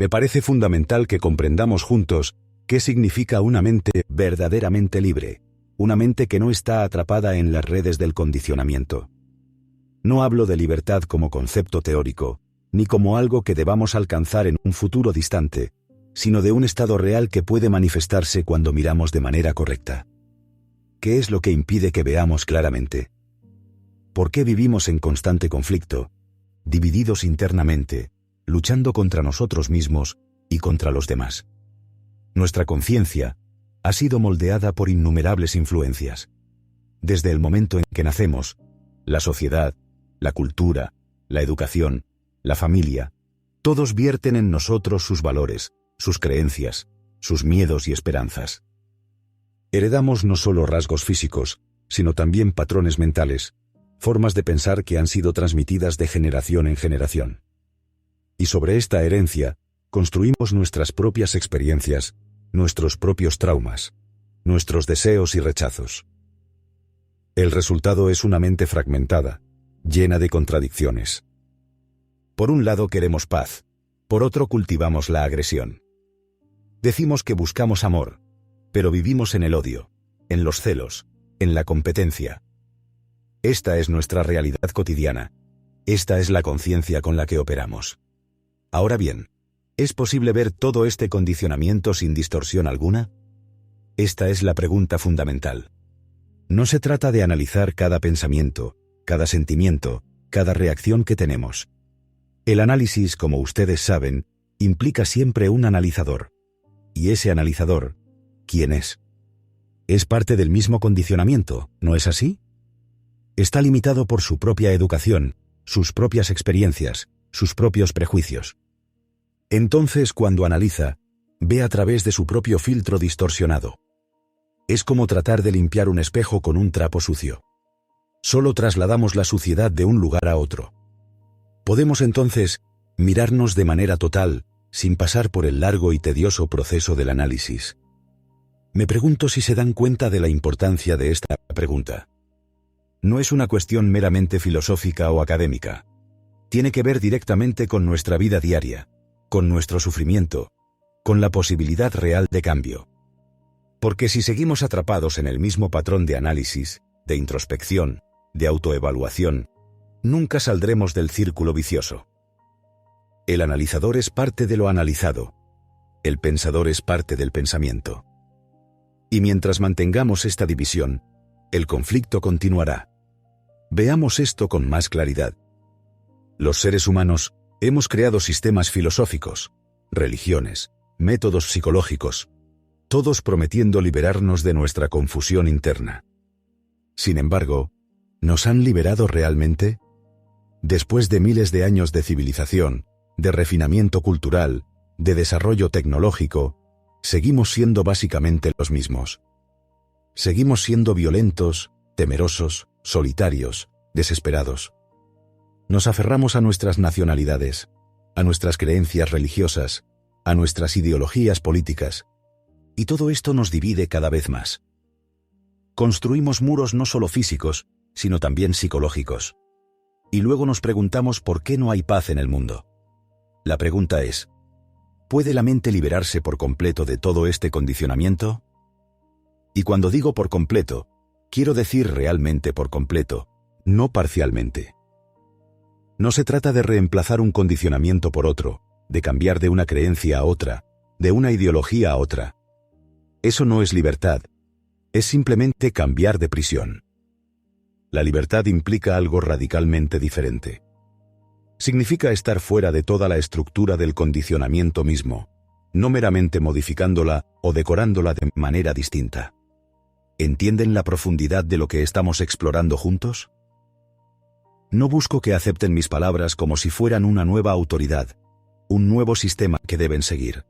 Me parece fundamental que comprendamos juntos qué significa una mente verdaderamente libre, una mente que no está atrapada en las redes del condicionamiento. No hablo de libertad como concepto teórico, ni como algo que debamos alcanzar en un futuro distante, sino de un estado real que puede manifestarse cuando miramos de manera correcta. ¿Qué es lo que impide que veamos claramente? ¿Por qué vivimos en constante conflicto, divididos internamente, luchando contra nosotros mismos y contra los demás? Nuestra conciencia ha sido moldeada por innumerables influencias. Desde el momento en que nacemos, la sociedad, la cultura, la educación, la familia, todos vierten en nosotros sus valores, sus creencias, sus miedos y esperanzas. Heredamos no solo rasgos físicos, sino también patrones mentales, formas de pensar que han sido transmitidas de generación en generación. Y sobre esta herencia, construimos nuestras propias experiencias, nuestros propios traumas, nuestros deseos y rechazos. El resultado es una mente fragmentada, llena de contradicciones. Por un lado queremos paz, por otro cultivamos la agresión. Decimos que buscamos amor, pero vivimos en el odio, en los celos, en la competencia. Esta es nuestra realidad cotidiana. Esta es la conciencia con la que operamos. Ahora bien, ¿es posible ver todo este condicionamiento sin distorsión alguna? Esta es la pregunta fundamental. No se trata de analizar cada pensamiento, cada sentimiento, cada reacción que tenemos. El análisis, como ustedes saben, implica siempre un analizador. Y ese analizador, ¿quién es? Es parte del mismo condicionamiento, ¿no es así? Está limitado por su propia educación, sus propias experiencias, sus propios prejuicios. Entonces, cuando analiza, ve a través de su propio filtro distorsionado. Es como tratar de limpiar un espejo con un trapo sucio. Solo trasladamos la suciedad de un lugar a otro. Podemos entonces mirarnos de manera total, sin pasar por el largo y tedioso proceso del análisis. Me pregunto si se dan cuenta de la importancia de esta pregunta. No es una cuestión meramente filosófica o académica. Tiene que ver directamente con nuestra vida diaria, con nuestro sufrimiento, con la posibilidad real de cambio. Porque si seguimos atrapados en el mismo patrón de análisis, de introspección, de autoevaluación, nunca saldremos del círculo vicioso. El analizador es parte de lo analizado. El pensador es parte del pensamiento. Y mientras mantengamos esta división, el conflicto continuará. Veamos esto con más claridad. Los seres humanos hemos creado sistemas filosóficos, religiones, métodos psicológicos, todos prometiendo liberarnos de nuestra confusión interna. Sin embargo, ¿nos han liberado realmente? Después de miles de años de civilización, de refinamiento cultural, de desarrollo tecnológico, seguimos siendo básicamente los mismos. Seguimos siendo violentos, temerosos, solitarios, desesperados. Nos aferramos a nuestras nacionalidades, a nuestras creencias religiosas, a nuestras ideologías políticas, y todo esto nos divide cada vez más. Construimos muros no solo físicos, sino también psicológicos. Y luego nos preguntamos por qué no hay paz en el mundo. La pregunta es, ¿puede la mente liberarse por completo de todo este condicionamiento? Y cuando digo por completo, quiero decir realmente por completo, no parcialmente. No se trata de reemplazar un condicionamiento por otro, de cambiar de una creencia a otra, de una ideología a otra. Eso no es libertad, es simplemente cambiar de prisión. La libertad implica algo radicalmente diferente. Significa estar fuera de toda la estructura del condicionamiento mismo, no meramente modificándola o decorándola de manera distinta. ¿Entienden la profundidad de lo que estamos explorando juntos? No busco que acepten mis palabras como si fueran una nueva autoridad, un nuevo sistema que deben seguir.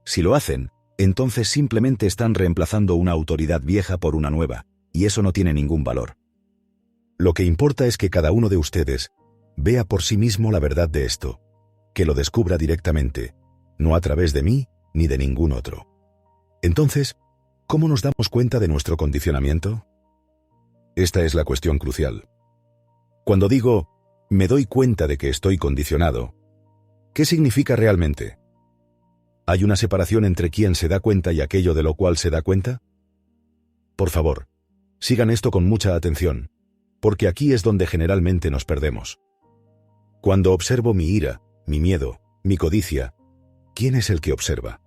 Si lo hacen, entonces simplemente están reemplazando una autoridad vieja por una nueva, y eso no tiene ningún valor. Lo que importa es que cada uno de ustedes vea por sí mismo la verdad de esto, que lo descubra directamente, no a través de mí ni de ningún otro. Entonces, ¿cómo nos damos cuenta de nuestro condicionamiento? Esta es la cuestión crucial. Cuando digo, me doy cuenta de que estoy condicionado, ¿qué significa realmente? ¿Hay una separación entre quien se da cuenta y aquello de lo cual se da cuenta? Por favor, sigan esto con mucha atención, porque aquí es donde generalmente nos perdemos. Cuando observo mi ira, mi miedo, mi codicia, ¿quién es el que observa?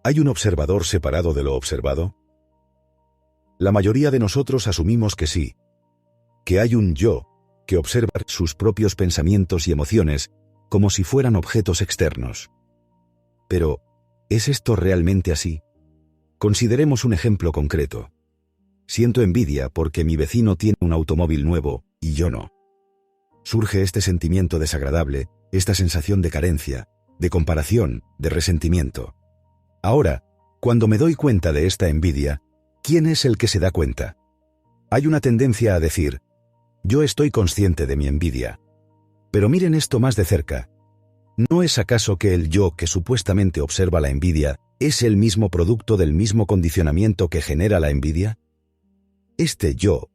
¿Hay un observador separado de lo observado? La mayoría de nosotros asumimos que sí, que hay un yo que observa sus propios pensamientos y emociones como si fueran objetos externos. Pero, ¿es esto realmente así? Consideremos un ejemplo concreto. Siento envidia porque mi vecino tiene un automóvil nuevo y yo no. Surge este sentimiento desagradable, esta sensación de carencia, de comparación, de resentimiento. Ahora, cuando me doy cuenta de esta envidia, ¿quién es el que se da cuenta? Hay una tendencia a decir, yo estoy consciente de mi envidia. Pero miren esto más de cerca. ¿No es acaso que el yo que supuestamente observa la envidia es el mismo producto del mismo condicionamiento que genera la envidia? Este yo,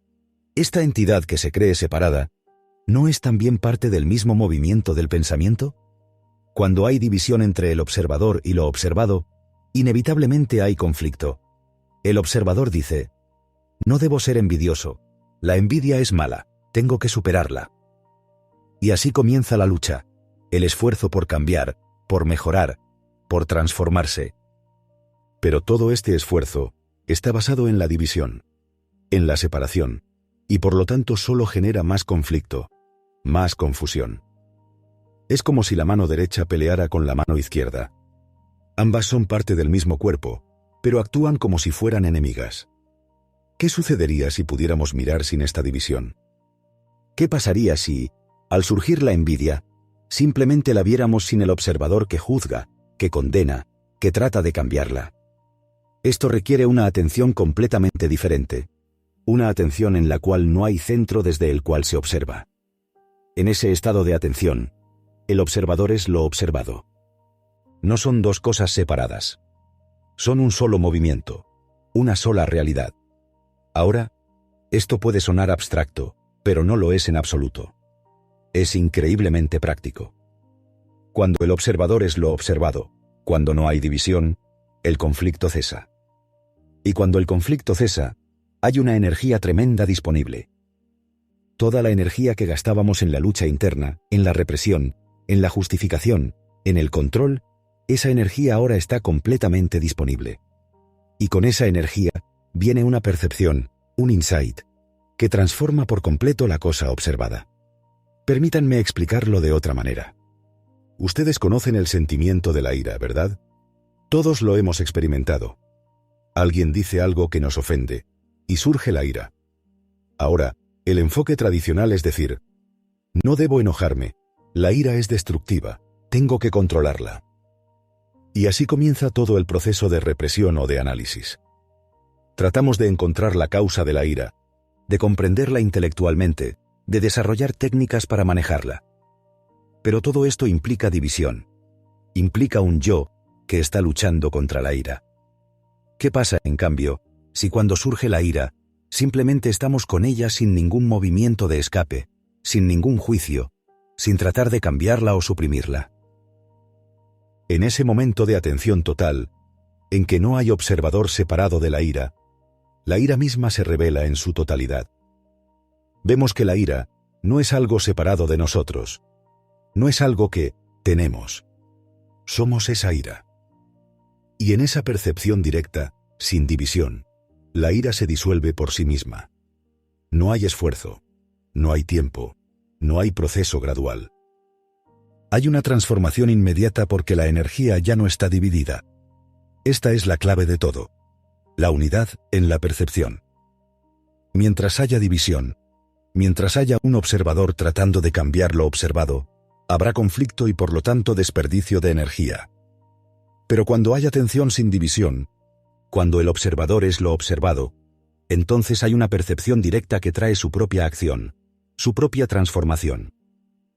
esta entidad que se cree separada, ¿no es también parte del mismo movimiento del pensamiento? Cuando hay división entre el observador y lo observado, inevitablemente hay conflicto. El observador dice, no debo ser envidioso, la envidia es mala, tengo que superarla. Y así comienza la lucha, el esfuerzo por cambiar, por mejorar, por transformarse. Pero todo este esfuerzo está basado en la división, en la separación, y por lo tanto solo genera más conflicto, más confusión. Es como si la mano derecha peleara con la mano izquierda. Ambas son parte del mismo cuerpo, pero actúan como si fueran enemigas. ¿Qué sucedería si pudiéramos mirar sin esta división? ¿Qué pasaría si, al surgir la envidia, simplemente la viéramos sin el observador que juzga, que condena, que trata de cambiarla? Esto requiere una atención completamente diferente, una atención en la cual no hay centro desde el cual se observa. En ese estado de atención, el observador es lo observado. No son dos cosas separadas. Son un solo movimiento, una sola realidad. Ahora, esto puede sonar abstracto, pero no lo es en absoluto. Es increíblemente práctico. Cuando el observador es lo observado, cuando no hay división, el conflicto cesa. Y cuando el conflicto cesa, hay una energía tremenda disponible. Toda la energía que gastábamos en la lucha interna, en la represión, en la justificación, en el control, esa energía ahora está completamente disponible. Y con esa energía viene una percepción, un insight, que transforma por completo la cosa observada. Permítanme explicarlo de otra manera. Ustedes conocen el sentimiento de la ira, ¿verdad? Todos lo hemos experimentado. Alguien dice algo que nos ofende, y surge la ira. Ahora, el enfoque tradicional es decir, no debo enojarme, la ira es destructiva, tengo que controlarla. Y así comienza todo el proceso de represión o de análisis. Tratamos de encontrar la causa de la ira, de comprenderla intelectualmente, de desarrollar técnicas para manejarla. Pero todo esto implica división. Implica un yo que está luchando contra la ira. ¿Qué pasa, en cambio, si cuando surge la ira, simplemente estamos con ella sin ningún movimiento de escape, sin ningún juicio, sin tratar de cambiarla o suprimirla? En ese momento de atención total, en que no hay observador separado de la ira misma se revela en su totalidad. Vemos que la ira no es algo separado de nosotros, no es algo que tenemos. Somos esa ira. Y en esa percepción directa, sin división, la ira se disuelve por sí misma. No hay esfuerzo, no hay tiempo, no hay proceso gradual. Hay una transformación inmediata porque la energía ya no está dividida. Esta es la clave de todo. La unidad en la percepción. Mientras haya división, mientras haya un observador tratando de cambiar lo observado, habrá conflicto y por lo tanto desperdicio de energía. Pero cuando hay atención sin división, cuando el observador es lo observado, entonces hay una percepción directa que trae su propia acción, su propia transformación.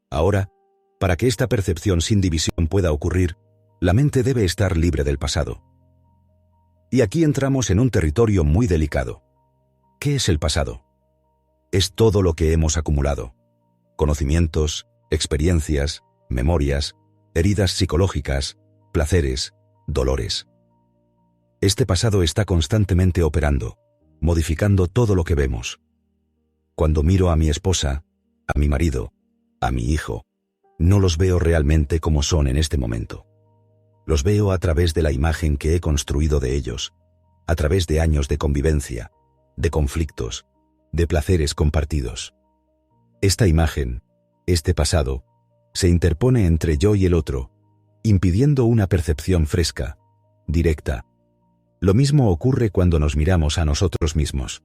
Ahora, para que esta percepción sin división pueda ocurrir, la mente debe estar libre del pasado. Y aquí entramos en un territorio muy delicado. ¿Qué es el pasado? Es todo lo que hemos acumulado. Conocimientos, experiencias, memorias, heridas psicológicas, placeres, dolores. Este pasado está constantemente operando, modificando todo lo que vemos. Cuando miro a mi esposa, a mi marido, a mi hijo, no los veo realmente como son en este momento. Los veo a través de la imagen que he construido de ellos, a través de años de convivencia, de conflictos, de placeres compartidos. Esta imagen, este pasado, se interpone entre yo y el otro, impidiendo una percepción fresca, directa. Lo mismo ocurre cuando nos miramos a nosotros mismos.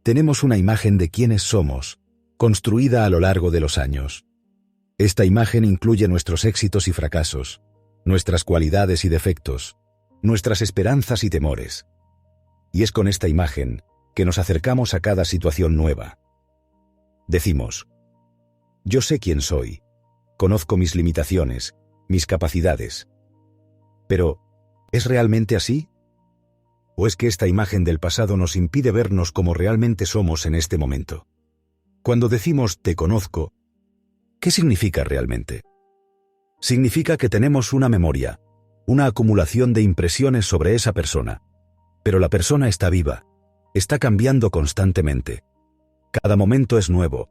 Tenemos una imagen de quiénes somos, construida a lo largo de los años. Esta imagen incluye nuestros éxitos y fracasos, nuestras cualidades y defectos, nuestras esperanzas y temores. Y es con esta imagen que nos acercamos a cada situación nueva. Decimos: yo sé quién soy, conozco mis limitaciones, mis capacidades. Pero, ¿es realmente así? ¿O es que esta imagen del pasado nos impide vernos como realmente somos en este momento? Cuando decimos te conozco, ¿qué significa realmente? Significa que tenemos una memoria, una acumulación de impresiones sobre esa persona. Pero la persona está viva, está cambiando constantemente. Cada momento es nuevo,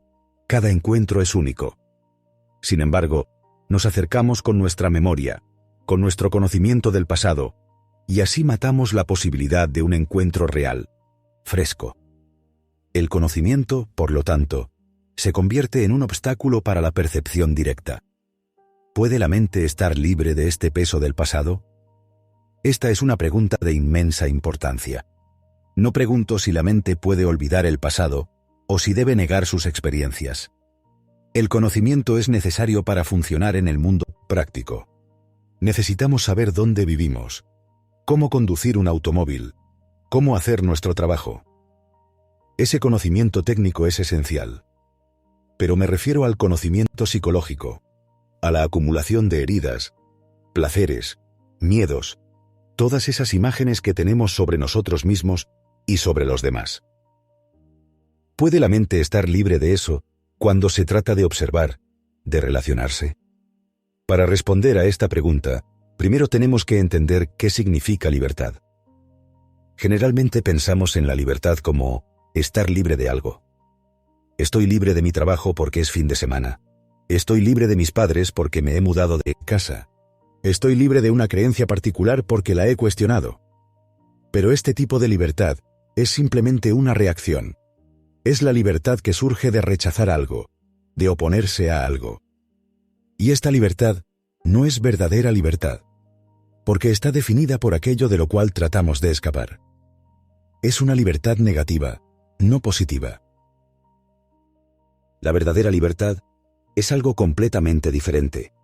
cada encuentro es único. Sin embargo, nos acercamos con nuestra memoria, con nuestro conocimiento del pasado, y así matamos la posibilidad de un encuentro real, fresco. El conocimiento, por lo tanto, se convierte en un obstáculo para la percepción directa. ¿Puede la mente estar libre de este peso del pasado? Esta es una pregunta de inmensa importancia. No pregunto si la mente puede olvidar el pasado o si debe negar sus experiencias. El conocimiento es necesario para funcionar en el mundo práctico. Necesitamos saber dónde vivimos, cómo conducir un automóvil, cómo hacer nuestro trabajo. Ese conocimiento técnico es esencial. Pero me refiero al conocimiento psicológico, a la acumulación de heridas, placeres, miedos, todas esas imágenes que tenemos sobre nosotros mismos y sobre los demás. ¿Puede la mente estar libre de eso cuando se trata de observar, de relacionarse? Para responder a esta pregunta, primero tenemos que entender qué significa libertad. Generalmente pensamos en la libertad como estar libre de algo. Estoy libre de mi trabajo porque es fin de semana. Estoy libre de mis padres porque me he mudado de casa. Estoy libre de una creencia particular porque la he cuestionado. Pero este tipo de libertad es simplemente una reacción. Es la libertad que surge de rechazar algo, de oponerse a algo. Y esta libertad no es verdadera libertad, porque está definida por aquello de lo cual tratamos de escapar. Es una libertad negativa, no positiva. La verdadera libertad es algo completamente diferente.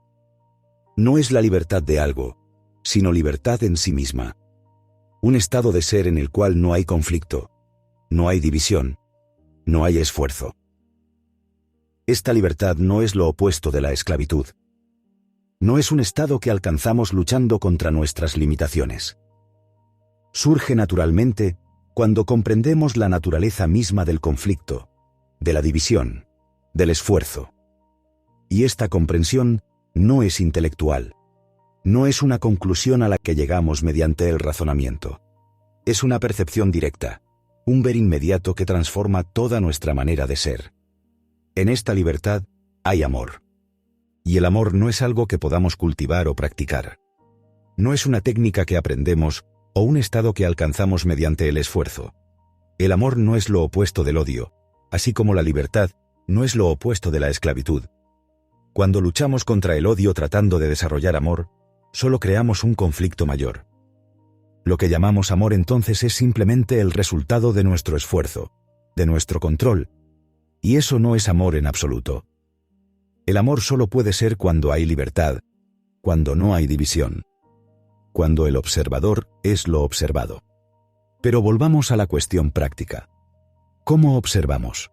No es la libertad de algo, sino libertad en sí misma. Un estado de ser en el cual no hay conflicto, no hay división, no hay esfuerzo. Esta libertad no es lo opuesto de la esclavitud. No es un estado que alcanzamos luchando contra nuestras limitaciones. Surge naturalmente cuando comprendemos la naturaleza misma del conflicto, de la división, del esfuerzo. Y esta comprensión no es intelectual. No es una conclusión a la que llegamos mediante el razonamiento. Es una percepción directa, un ver inmediato que transforma toda nuestra manera de ser. En esta libertad hay amor. Y el amor no es algo que podamos cultivar o practicar. No es una técnica que aprendemos o un estado que alcanzamos mediante el esfuerzo. El amor no es lo opuesto del odio, así como la libertad no es lo opuesto de la esclavitud. Cuando luchamos contra el odio tratando de desarrollar amor, solo creamos un conflicto mayor. Lo que llamamos amor entonces es simplemente el resultado de nuestro esfuerzo, de nuestro control, y eso no es amor en absoluto. El amor solo puede ser cuando hay libertad, cuando no hay división, cuando el observador es lo observado. Pero volvamos a la cuestión práctica. ¿Cómo observamos?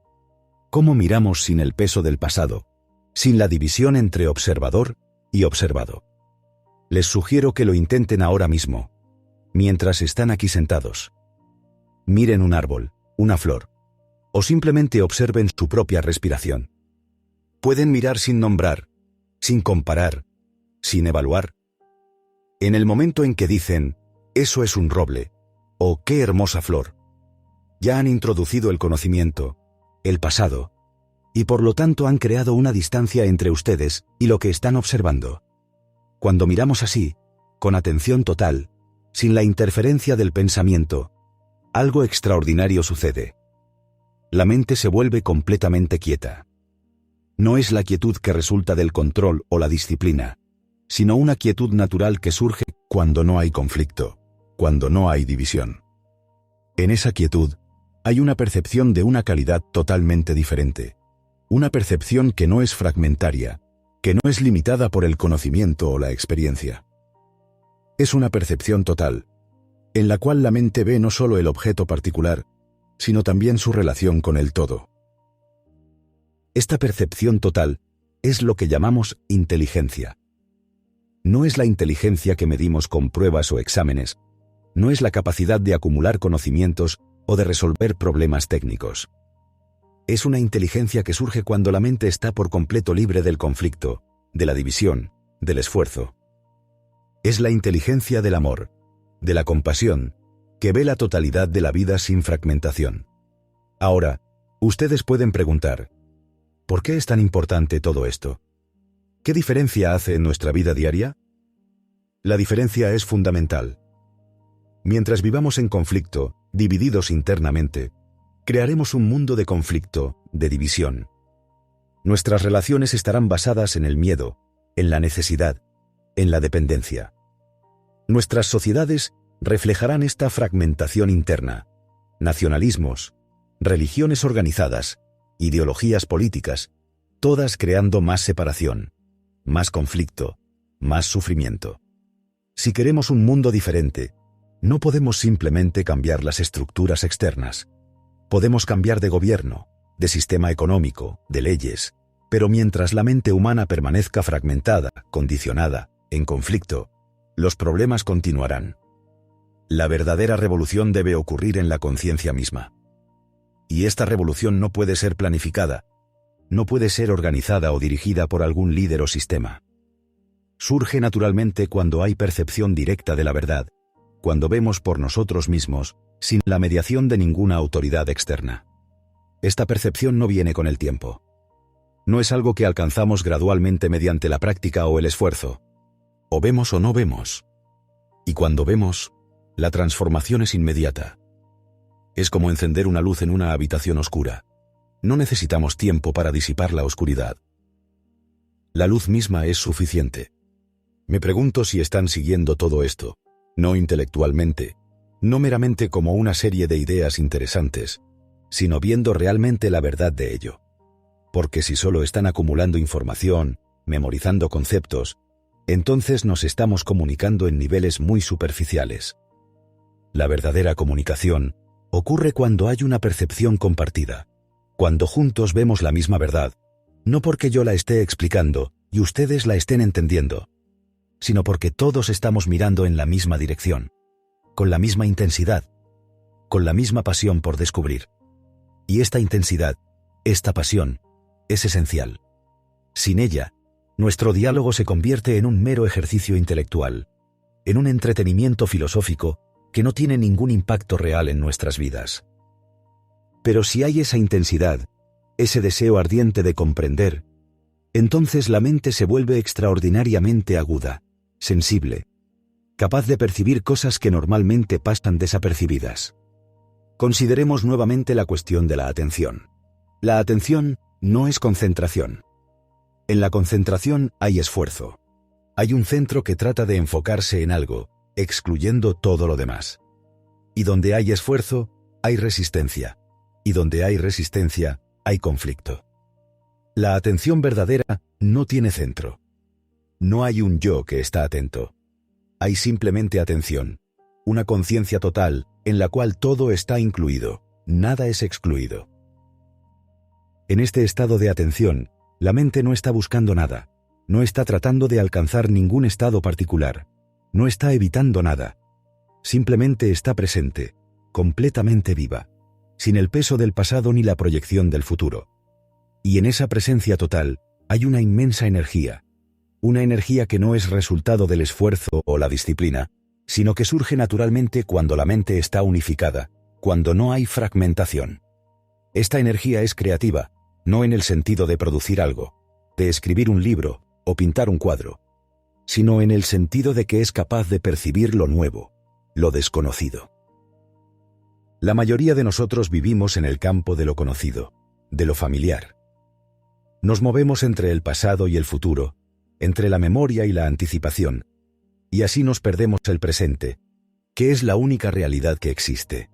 ¿Cómo miramos sin el peso del pasado, sin la división entre observador y observado? Les sugiero que lo intenten ahora mismo, mientras están aquí sentados. Miren un árbol, una flor, o simplemente observen su propia respiración. Pueden mirar sin nombrar, sin comparar, sin evaluar. En el momento en que dicen, eso es un roble, o qué hermosa flor, ya han introducido el conocimiento, el pasado, y por lo tanto han creado una distancia entre ustedes y lo que están observando. Cuando miramos así, con atención total, sin la interferencia del pensamiento, algo extraordinario sucede. La mente se vuelve completamente quieta. No es la quietud que resulta del control o la disciplina, sino una quietud natural que surge cuando no hay conflicto, cuando no hay división. En esa quietud, hay una percepción de una calidad totalmente diferente, una percepción que no es fragmentaria, que no es limitada por el conocimiento o la experiencia. Es una percepción total, en la cual la mente ve no solo el objeto particular, sino también su relación con el todo. Esta percepción total es lo que llamamos inteligencia. No es la inteligencia que medimos con pruebas o exámenes, no es la capacidad de acumular conocimientos o de resolver problemas técnicos. Es una inteligencia que surge cuando la mente está por completo libre del conflicto, de la división, del esfuerzo. Es la inteligencia del amor, de la compasión, que ve la totalidad de la vida sin fragmentación. Ahora, ustedes pueden preguntar, ¿por qué es tan importante todo esto? ¿Qué diferencia hace en nuestra vida diaria? La diferencia es fundamental. Mientras vivamos en conflicto, divididos internamente, crearemos un mundo de conflicto, de división. Nuestras relaciones estarán basadas en el miedo, en la necesidad, en la dependencia. Nuestras sociedades reflejarán esta fragmentación interna, nacionalismos, religiones organizadas, ideologías políticas, todas creando más separación, más conflicto, más sufrimiento. Si queremos un mundo diferente, no podemos simplemente cambiar las estructuras externas. Podemos cambiar de gobierno, de sistema económico, de leyes, pero mientras la mente humana permanezca fragmentada, condicionada, en conflicto, los problemas continuarán. La verdadera revolución debe ocurrir en la conciencia misma. Y esta revolución no puede ser planificada, no puede ser organizada o dirigida por algún líder o sistema. Surge naturalmente cuando hay percepción directa de la verdad, cuando vemos por nosotros mismos, sin la mediación de ninguna autoridad externa. Esta percepción no viene con el tiempo. No es algo que alcanzamos gradualmente mediante la práctica o el esfuerzo. O vemos o no vemos. Y cuando vemos, la transformación es inmediata. Es como encender una luz en una habitación oscura. No necesitamos tiempo para disipar la oscuridad. La luz misma es suficiente. Me pregunto si están siguiendo todo esto, no intelectualmente, no meramente como una serie de ideas interesantes, sino viendo realmente la verdad de ello. Porque si solo están acumulando información, memorizando conceptos, entonces nos estamos comunicando en niveles muy superficiales. La verdadera comunicación ocurre cuando hay una percepción compartida, cuando juntos vemos la misma verdad, no porque yo la esté explicando y ustedes la estén entendiendo, sino porque todos estamos mirando en la misma dirección, con la misma intensidad, con la misma pasión por descubrir. Y esta intensidad, esta pasión, es esencial. Sin ella, nuestro diálogo se convierte en un mero ejercicio intelectual, en un entretenimiento filosófico que no tiene ningún impacto real en nuestras vidas. Pero si hay esa intensidad, ese deseo ardiente de comprender, entonces la mente se vuelve extraordinariamente aguda, sensible, capaz de percibir cosas que normalmente pasan desapercibidas. Consideremos nuevamente la cuestión de la atención. La atención no es concentración. En la concentración hay esfuerzo. Hay un centro que trata de enfocarse en algo, excluyendo todo lo demás. Y donde hay esfuerzo, hay resistencia. Y donde hay resistencia, hay conflicto. La atención verdadera no tiene centro. No hay un yo que está atento. Hay simplemente atención, una conciencia total en la cual todo está incluido, nada es excluido. En este estado de atención, la mente no está buscando nada, no está tratando de alcanzar ningún estado particular, no está evitando nada. Simplemente está presente, completamente viva, sin el peso del pasado ni la proyección del futuro. Y en esa presencia total hay una inmensa energía, Una energía que no es resultado del esfuerzo o la disciplina, sino que surge naturalmente cuando la mente está unificada, cuando no hay fragmentación. Esta energía es creativa, no en el sentido de producir algo, de escribir un libro o pintar un cuadro, sino en el sentido de que es capaz de percibir lo nuevo, lo desconocido. La mayoría de nosotros vivimos en el campo de lo conocido, de lo familiar. Nos movemos entre el pasado y el futuro, entre la memoria y la anticipación, y así nos perdemos el presente, que es la única realidad que existe.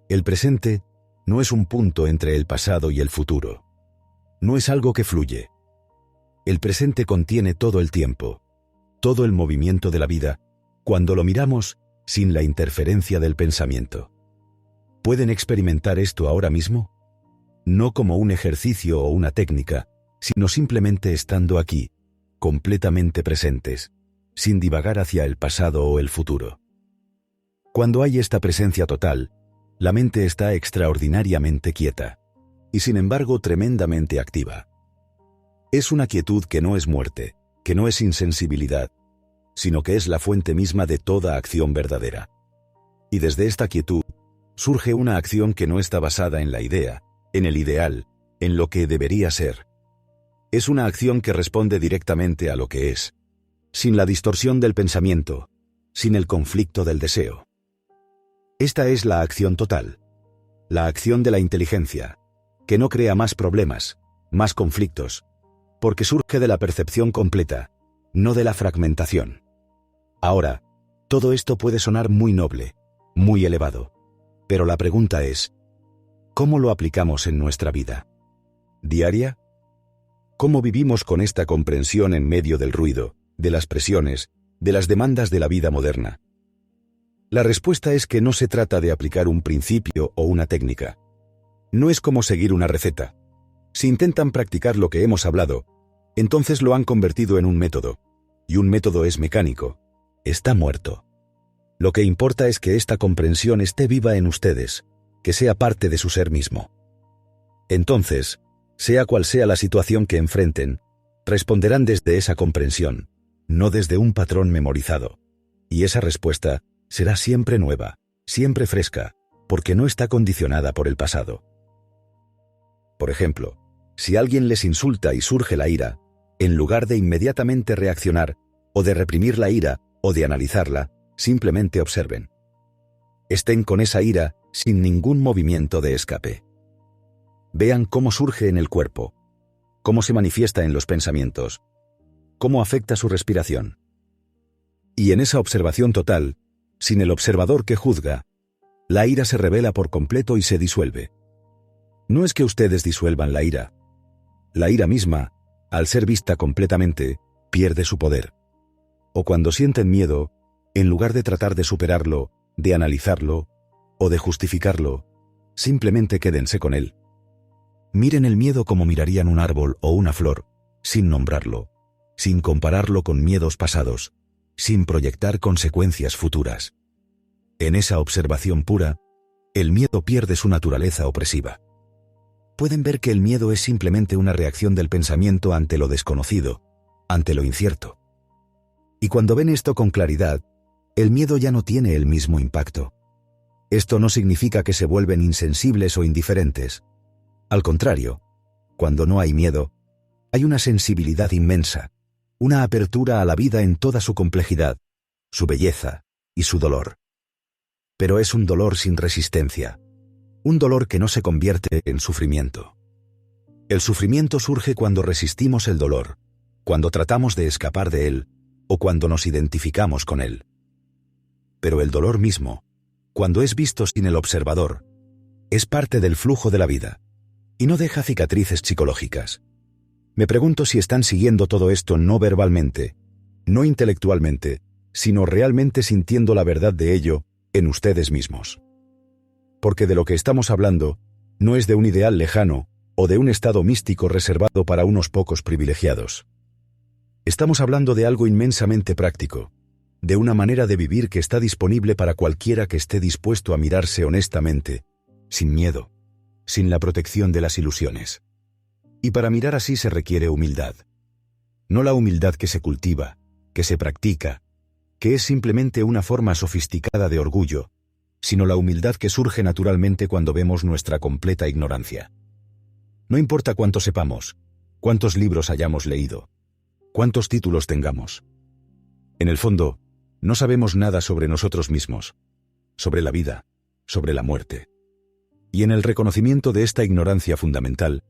El presente no es un punto entre el pasado y el futuro. No es algo que fluye. El presente contiene todo el tiempo, todo el movimiento de la vida, cuando lo miramos sin la interferencia del pensamiento. ¿Pueden experimentar esto ahora mismo? No como un ejercicio o una técnica, sino simplemente estando aquí, completamente presentes, sin divagar hacia el pasado o el futuro. Cuando hay esta presencia total, la mente está extraordinariamente quieta, y sin embargo tremendamente activa. Es una quietud que no es muerte, que no es insensibilidad, sino que es la fuente misma de toda acción verdadera. Y desde esta quietud, surge una acción que no está basada en la idea, en el ideal, en lo que debería ser. Es una acción que responde directamente a lo que es, sin la distorsión del pensamiento, sin el conflicto del deseo. Esta es la acción total, la acción de la inteligencia, que no crea más problemas, más conflictos, porque surge de la percepción completa, no de la fragmentación. Ahora, todo esto puede sonar muy noble, muy elevado, pero la pregunta es, ¿cómo lo aplicamos en nuestra vida diaria? ¿Cómo vivimos con esta comprensión en medio del ruido, de las presiones, de las demandas de la vida moderna? La respuesta es que no se trata de aplicar un principio o una técnica. No es como seguir una receta. Si intentan practicar lo que hemos hablado, entonces lo han convertido en un método. Y un método es mecánico. Está muerto. Lo que importa es que esta comprensión esté viva en ustedes, que sea parte de su ser mismo. Entonces, sea cual sea la situación que enfrenten, responderán desde esa comprensión, no desde un patrón memorizado. Y esa respuesta será siempre nueva, siempre fresca, porque no está condicionada por el pasado. Por ejemplo, si alguien les insulta y surge la ira, en lugar de inmediatamente reaccionar, o de reprimir la ira, o de analizarla, simplemente observen. Estén con esa ira sin ningún movimiento de escape. Vean cómo surge en el cuerpo, cómo se manifiesta en los pensamientos, cómo afecta su respiración. Y en esa observación total, sin el observador que juzga, la ira se revela por completo y se disuelve. No es que ustedes disuelvan la ira. La ira misma, al ser vista completamente, pierde su poder. O cuando sienten miedo, en lugar de tratar de superarlo, de analizarlo, o de justificarlo, simplemente quédense con él. Miren el miedo como mirarían un árbol o una flor, sin nombrarlo, sin compararlo con miedos pasados, sin proyectar consecuencias futuras. En esa observación pura, el miedo pierde su naturaleza opresiva. Pueden ver que el miedo es simplemente una reacción del pensamiento ante lo desconocido, ante lo incierto. Y cuando ven esto con claridad, el miedo ya no tiene el mismo impacto. Esto no significa que se vuelven insensibles o indiferentes. Al contrario, cuando no hay miedo, hay una sensibilidad inmensa, una apertura a la vida en toda su complejidad, su belleza y su dolor. Pero es un dolor sin resistencia, un dolor que no se convierte en sufrimiento. El sufrimiento surge cuando resistimos el dolor, cuando tratamos de escapar de él o cuando nos identificamos con él. Pero el dolor mismo, cuando es visto sin el observador, es parte del flujo de la vida y no deja cicatrices psicológicas. Me pregunto si están siguiendo todo esto no verbalmente, no intelectualmente, sino realmente sintiendo la verdad de ello en ustedes mismos. Porque de lo que estamos hablando no es de un ideal lejano o de un estado místico reservado para unos pocos privilegiados. Estamos hablando de algo inmensamente práctico, de una manera de vivir que está disponible para cualquiera que esté dispuesto a mirarse honestamente, sin miedo, sin la protección de las ilusiones. Y para mirar así se requiere humildad. No la humildad que se cultiva, que se practica, que es simplemente una forma sofisticada de orgullo, sino la humildad que surge naturalmente cuando vemos nuestra completa ignorancia. No importa cuánto sepamos, cuántos libros hayamos leído, cuántos títulos tengamos. En el fondo, no sabemos nada sobre nosotros mismos, sobre la vida, sobre la muerte. Y en el reconocimiento de esta ignorancia fundamental,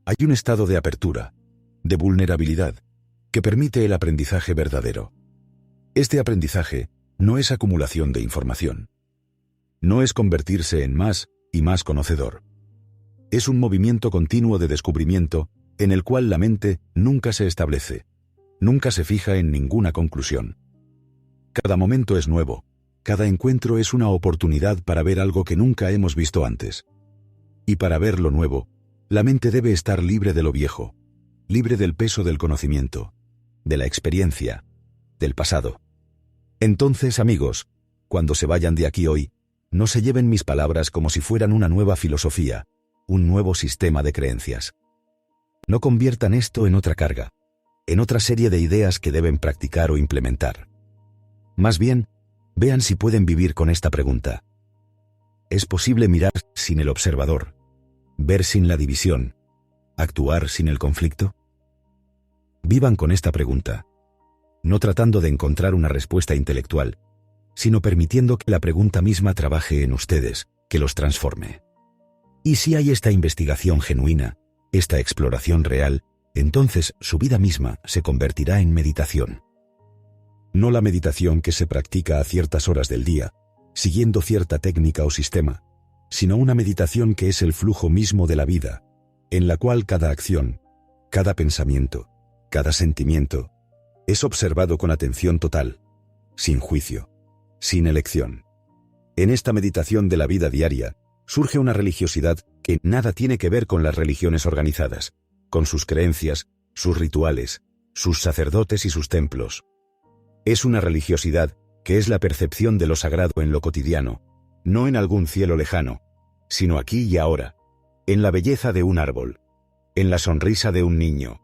hay un estado de apertura, de vulnerabilidad, que permite el aprendizaje verdadero. Este aprendizaje no es acumulación de información. No es convertirse en más y más conocedor. Es un movimiento continuo de descubrimiento en el cual la mente nunca se establece, nunca se fija en ninguna conclusión. Cada momento es nuevo, cada encuentro es una oportunidad para ver algo que nunca hemos visto antes. Y para ver lo nuevo, la mente debe estar libre de lo viejo, libre del peso del conocimiento, de la experiencia, del pasado. Entonces, amigos, cuando se vayan de aquí hoy, no se lleven mis palabras como si fueran una nueva filosofía, un nuevo sistema de creencias. No conviertan esto en otra carga, en otra serie de ideas que deben practicar o implementar. Más bien, vean si pueden vivir con esta pregunta. ¿Es posible mirar sin el observador, ver sin la división, actuar sin el conflicto? Vivan con esta pregunta, no tratando de encontrar una respuesta intelectual, sino permitiendo que la pregunta misma trabaje en ustedes, que los transforme. Y si hay esta investigación genuina, esta exploración real, entonces su vida misma se convertirá en meditación. No la meditación que se practica a ciertas horas del día, siguiendo cierta técnica o sistema, sino una meditación que es el flujo mismo de la vida, en la cual cada acción, cada pensamiento, cada sentimiento, es observado con atención total, sin juicio, sin elección. En esta meditación de la vida diaria, surge una religiosidad que nada tiene que ver con las religiones organizadas, con sus creencias, sus rituales, sus sacerdotes y sus templos. Es una religiosidad que es la percepción de lo sagrado en lo cotidiano, no en algún cielo lejano, sino aquí y ahora, en la belleza de un árbol, en la sonrisa de un niño,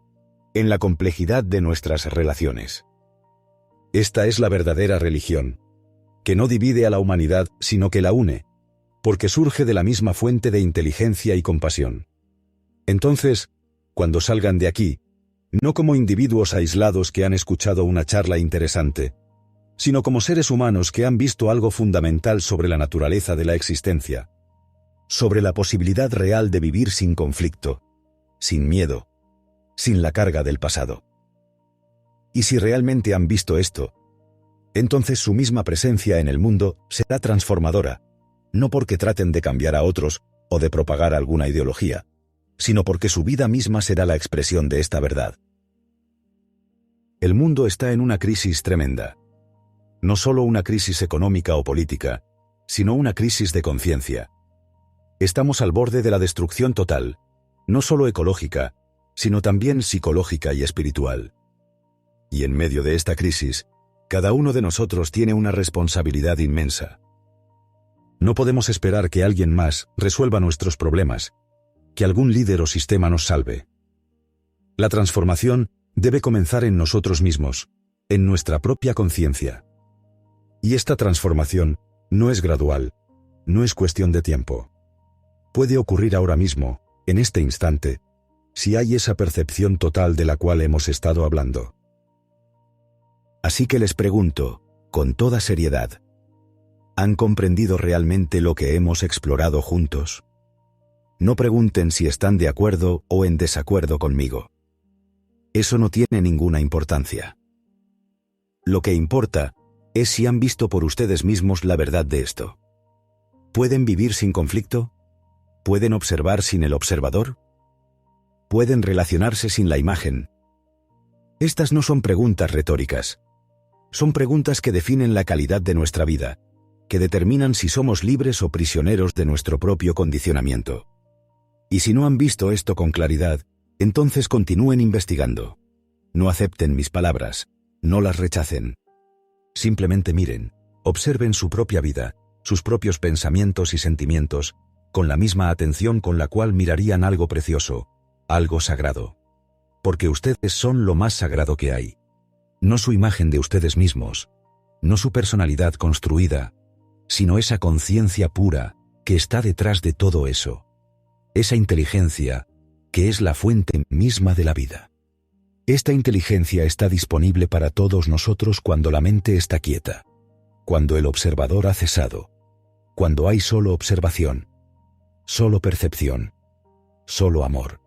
en la complejidad de nuestras relaciones. Esta es la verdadera religión, que no divide a la humanidad sino que la une, porque surge de la misma fuente de inteligencia y compasión. Entonces, cuando salgan de aquí, no como individuos aislados que han escuchado una charla interesante, sino como seres humanos que han visto algo fundamental sobre la naturaleza de la existencia, sobre la posibilidad real de vivir sin conflicto, sin miedo, sin la carga del pasado. Y si realmente han visto esto, entonces su misma presencia en el mundo será transformadora, no porque traten de cambiar a otros o de propagar alguna ideología, sino porque su vida misma será la expresión de esta verdad. El mundo está en una crisis tremenda. No solo una crisis económica o política, sino una crisis de conciencia. Estamos al borde de la destrucción total, no solo ecológica, sino también psicológica y espiritual. Y en medio de esta crisis, cada uno de nosotros tiene una responsabilidad inmensa. No podemos esperar que alguien más resuelva nuestros problemas, que algún líder o sistema nos salve. La transformación debe comenzar en nosotros mismos, en nuestra propia conciencia. Y esta transformación no es gradual, no es cuestión de tiempo. Puede ocurrir ahora mismo, en este instante, si hay esa percepción total de la cual hemos estado hablando. Así que les pregunto, con toda seriedad, ¿han comprendido realmente lo que hemos explorado juntos? No pregunten si están de acuerdo o en desacuerdo conmigo. Eso no tiene ninguna importancia. Lo que importa es si han visto por ustedes mismos la verdad de esto. ¿Pueden vivir sin conflicto? ¿Pueden observar sin el observador? ¿Pueden relacionarse sin la imagen? Estas no son preguntas retóricas. Son preguntas que definen la calidad de nuestra vida, que determinan si somos libres o prisioneros de nuestro propio condicionamiento. Y si no han visto esto con claridad, entonces continúen investigando. No acepten mis palabras, no las rechacen. Simplemente miren, observen su propia vida, sus propios pensamientos y sentimientos, con la misma atención con la cual mirarían algo precioso, algo sagrado. porque ustedes son lo más sagrado que hay. No su imagen de ustedes mismos, no su personalidad construida, sino esa conciencia pura que está detrás de todo eso. Esa inteligencia que es la fuente misma de la vida. Esta inteligencia está disponible para todos nosotros cuando la mente está quieta, cuando el observador ha cesado, cuando hay solo observación, solo percepción, solo amor.